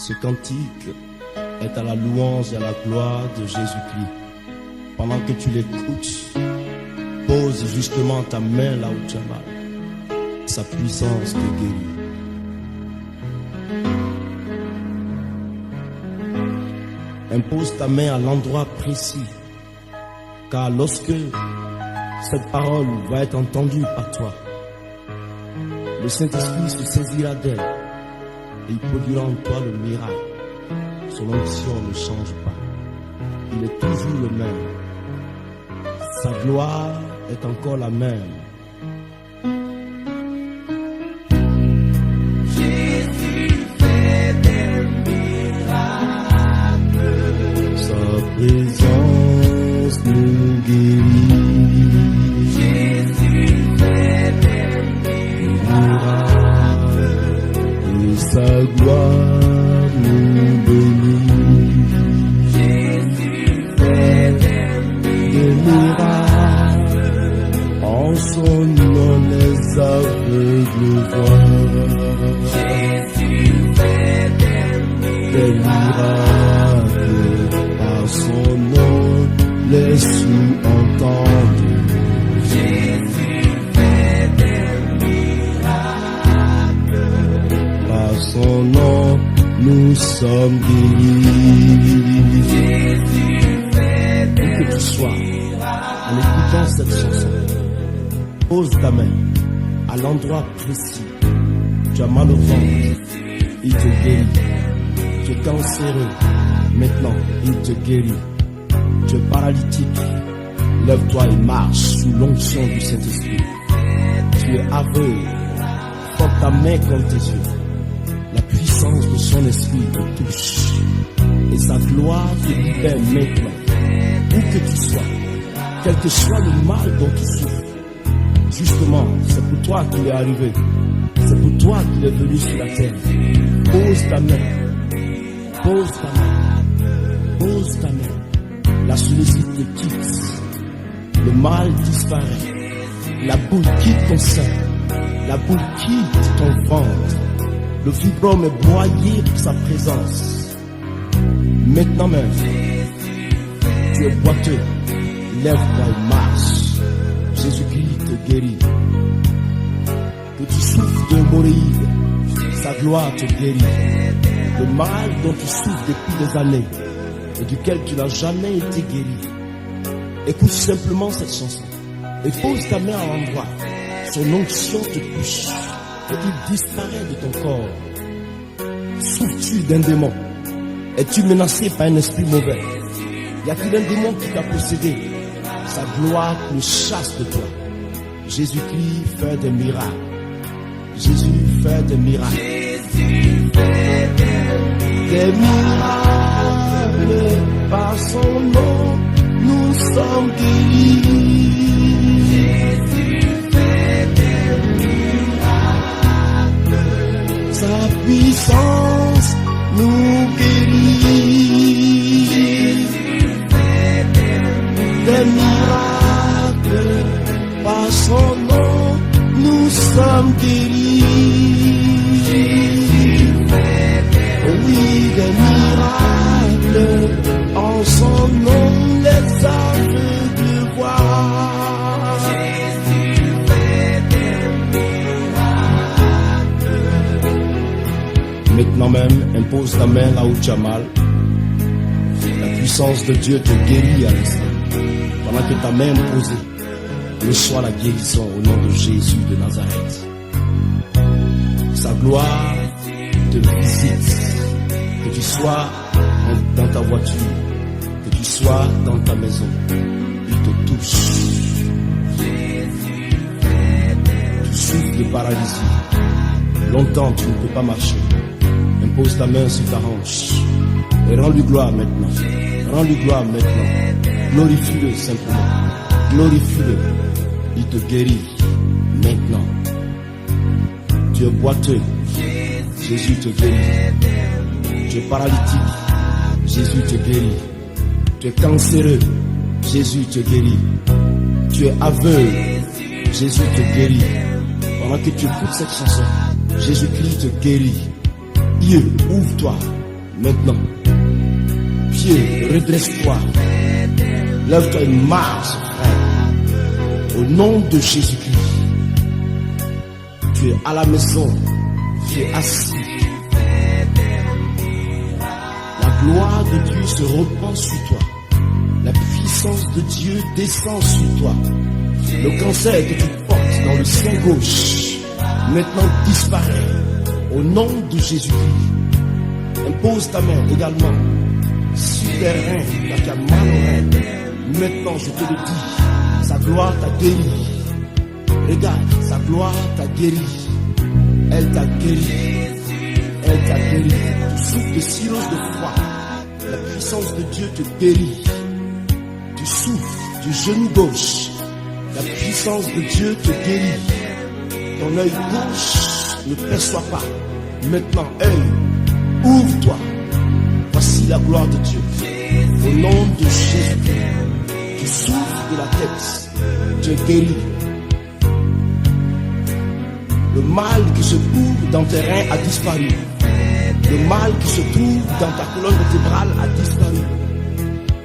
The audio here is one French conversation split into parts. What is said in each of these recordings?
Ce cantique est à la louange et à la gloire de Jésus-Christ. Pendant que tu l'écoutes, pose justement ta main là où tu as mal. Sa puissance te guérit. Impose ta main à l'endroit précis, car lorsque cette parole va être entendue par toi, le Saint-Esprit se saisira d'elle et il produira en toi le miracle. Son onction ne change pas. Il est toujours le même. Sa gloire est encore la même. Jésus fait des miracles. Sa présence nous guérit. Jésus fait des miracles. Et sa gloire nous bénit. Jésus fait des miracles. En son nom les aveugles voient. Jésus fait Des miracles. Par son nom les sourds entendent. Jésus fait des miracles. Par son nom nous sommes guéris. Jésus fait Où que tu sois, en écoutant cette chanson, pose ta main à l'endroit précis. Tu as mal au ventre, il te guérit. Tu es cancéreux, maintenant il te guérit. Tu es paralytique, lève-toi et marche sous l'onction du Saint-Esprit. Tu es aveugle, porte ta main contre tes yeux. La puissance de son esprit te touche et sa gloire te libère maintenant. Où que tu sois, quel que soit le mal dont tu souffres, justement, c'est pour toi qu'il est arrivé. C'est pour toi qu'il est venu sur la terre. Pose ta main. Pose ta main. Pose ta main. La sollicite te quitte. Le mal disparaît. La boule quitte ton sein. La boule quitte ton ventre. Le fibrome est broyé pour sa présence. Maintenant même, tu es boiteux. Lève-toi et marche. Jésus-Christ te guérit. Que tu souffres d'hémorroïdes, sa gloire te guérit. Le mal dont tu souffres depuis des années et duquel tu n'as jamais été guéri. Écoute simplement cette chanson et pose ta main à l'endroit. Son onction te touche et il disparaît de ton corps. Souffres-tu d'un démon? Es-tu menacé par un esprit mauvais? Y a-t-il un démon qui t'a possédé? Sa gloire le chasse de toi. Jésus-Christ fait des miracles. Jésus fait des miracles. Jésus fait Des miracles. Par son nom, nous sommes guéris. Jésus fait des miracles. Sa puissance nous guérit. Jésus fait Des miracles. Par son nom, nous sommes guéris. Jésus fait Oui, des miracles. En son nom, les aveugles voient. Jésus fait des miracles. Maintenant même, impose ta main là où tu as mal. La puissance de Dieu te guérit à l'instant. Pendant que ta main est posée, reçois la guérison au nom de Jésus de Nazareth. Sa gloire te visite. Que tu sois dans ta voiture, que tu sois dans ta maison, il te touche. Tu souffres de paralysie. Longtemps tu ne peux pas marcher. Impose ta main sur ta hanche et rends-lui gloire maintenant. Rends-lui gloire maintenant. Glorifie-le simplement. Glorifie-le. Il te guérit maintenant. Tu es boiteux. Jésus te guérit. Tu es paralytique. Jésus te guérit. Tu es cancéreux. Jésus te guérit. Tu es aveugle. Jésus te guérit. Pendant que tu écoutes cette chanson, Jésus-Christ te guérit. Dieu, ouvre-toi. maintenant. Pied, redresse-toi. Lève-toi et marche, frère. Au nom de Jésus-Christ. Tu es à la maison. Tu es assis. La gloire de Dieu se répand sur toi. La puissance de Dieu descend sur toi. Le cancer que tu portes dans le sein gauche, maintenant disparaît. Au nom de Jésus-Christ. Impose ta main également sur les reins, là qui a mal aux reins. Maintenant, je te le dis, sa gloire t'a guéri. Regarde, sa gloire t'a guéri. Elle t'a guéri. Elle t'a guéri. Tu souffres de cirrhose de foie. La puissance de Dieu te guérit. Tu souffres du genou gauche. La puissance de Dieu te guérit. Ton œil gauche ne perçoit pas. Maintenant, œil, ouvre-toi. Voici la gloire de Dieu. Au nom de Jésus, tu souffres de la tête. Tu es guéri. Le mal qui se trouve dans tes reins a disparu. Le mal qui se trouve dans ta colonne vertébrale a disparu.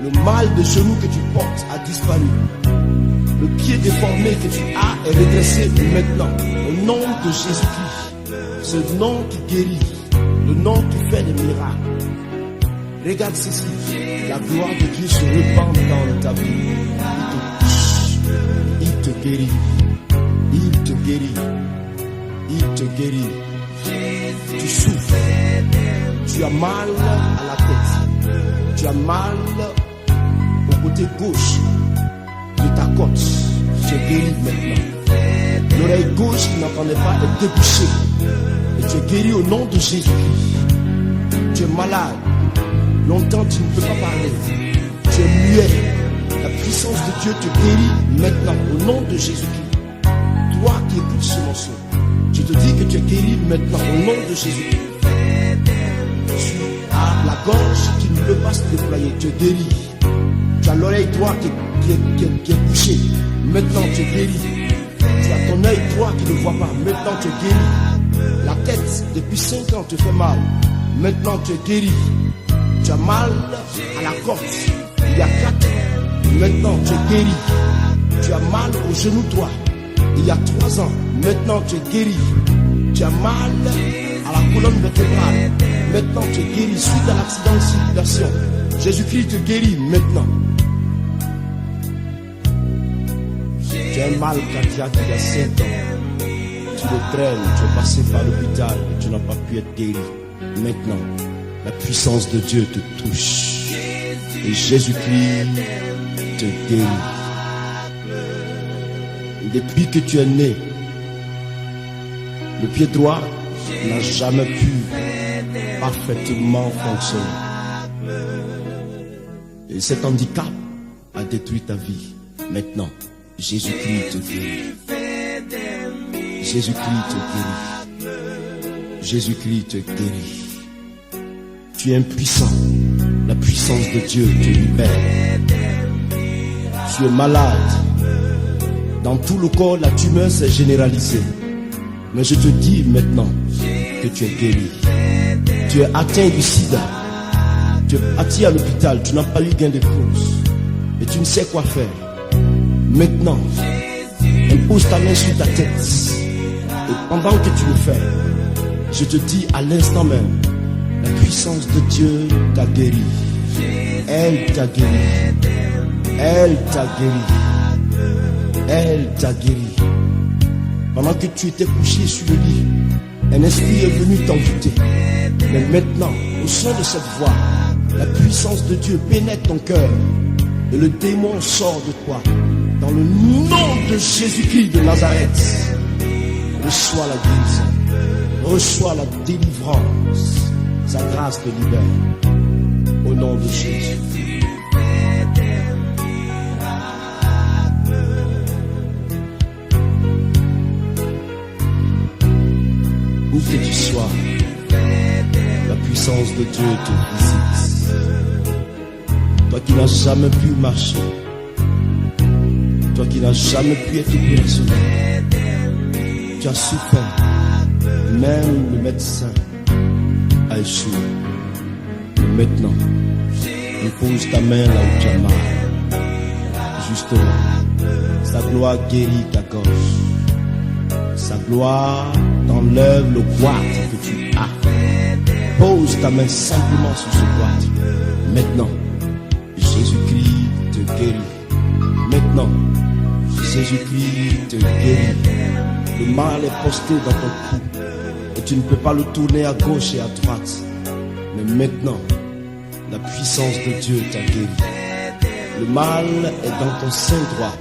Le mal de genou que tu portes a disparu. Le pied déformé que tu as est redressé maintenant. Au nom de Jésus-Christ. Ce nom qui guérit. Le nom qui fait des miracles. Regarde ceci. La gloire de Dieu se répand dans ta vie. Il te guérit. Il te guérit. Il te guérit. Tu souffres. Tu as mal à la tête. Tu as mal au côté gauche de ta côte. Tu es guéri maintenant. L'oreille gauche qui n'entendait pas est débouchée. Et tu es guéri au nom de Jésus-Christ. Tu es malade. Longtemps tu ne peux pas parler. Tu es muet. La puissance de Dieu te guérit maintenant au nom de Jésus-Christ. Toi qui écoutes ce morceau, je te dis que tu es guéri maintenant au nom de Jésus-Christ. Tu as la gorge qui ne peut pas se déployer. Tu es guéri. Tu as l'oreille droite qui est bouchée. Maintenant tu es guéri. Tu as ton œil droit qui ne voit pas. Maintenant tu es guéri. La tête depuis 5 ans te fait mal. Maintenant tu es guéri. Tu as mal à la côte. Il y a 4 ans. Maintenant tu es guéri. Tu as mal au genou droit. Il y a 3 ans. Maintenant tu es guéri. Tu as mal à la colonne vertébrale. Maintenant tu es guéri suite à l'accident de circulation. Jésus-Christ te guérit maintenant. Tu as un mal cardiaque il y a 5 ans. Tu le traînes, tu es passé par l'hôpital, tu n'as pas pu être guéri. Maintenant, la puissance de Dieu te touche. Et Jésus-Christ te guérit. Depuis que tu es né, le pied droit n'a jamais pu parfaitement fonctionner. Et cet handicap a détruit ta vie. Maintenant, Jésus-Christ te guérit. Jésus-Christ te guérit. Jésus-Christ te guérit. Tu es impuissant. La puissance de Dieu te libère. Tu es malade. Dans tout le corps, la tumeur s'est généralisée. Mais je te dis maintenant que tu es guéri. Tu es atteint du sida. Tu es parti à l'hôpital. Tu n'as pas eu gain de cause. Et tu ne sais quoi faire. Maintenant, impose ta main sur ta tête. Et pendant que tu le fais, je te dis à l'instant même, la puissance de Dieu t'a guéri. Elle t'a guéri. Elle t'a guéri. Elle t'a guéri. Pendant que tu étais couché sur le lit, un esprit est venu t'envoûter. Mais maintenant, au son de cette voix, la puissance de Dieu pénètre ton cœur. Et le démon sort de toi. Dans le nom de Jésus-Christ de Nazareth, reçois la guérison. Reçois la délivrance. Sa grâce te libère. Au nom de Jésus. Où que tu sois, la puissance de Dieu te visite. Toi qui n'as jamais pu marcher, toi qui n'as jamais pu être opérationnel, tu as souffert. Même le médecin a échoué. Et maintenant, impose ta main là où tu as mal. Justement, sa gloire guérit ta gorge. Sa gloire t'enlève le goitre que tu as. Pose ta main simplement sur ce goitre. Maintenant, Jésus-Christ te guérit. Maintenant, Jésus-Christ te guérit. Le mal est posté dans ton cou et tu ne peux pas le tourner à gauche et à droite. Mais maintenant, la puissance de Dieu t'a guéri. Le mal est dans ton sein droit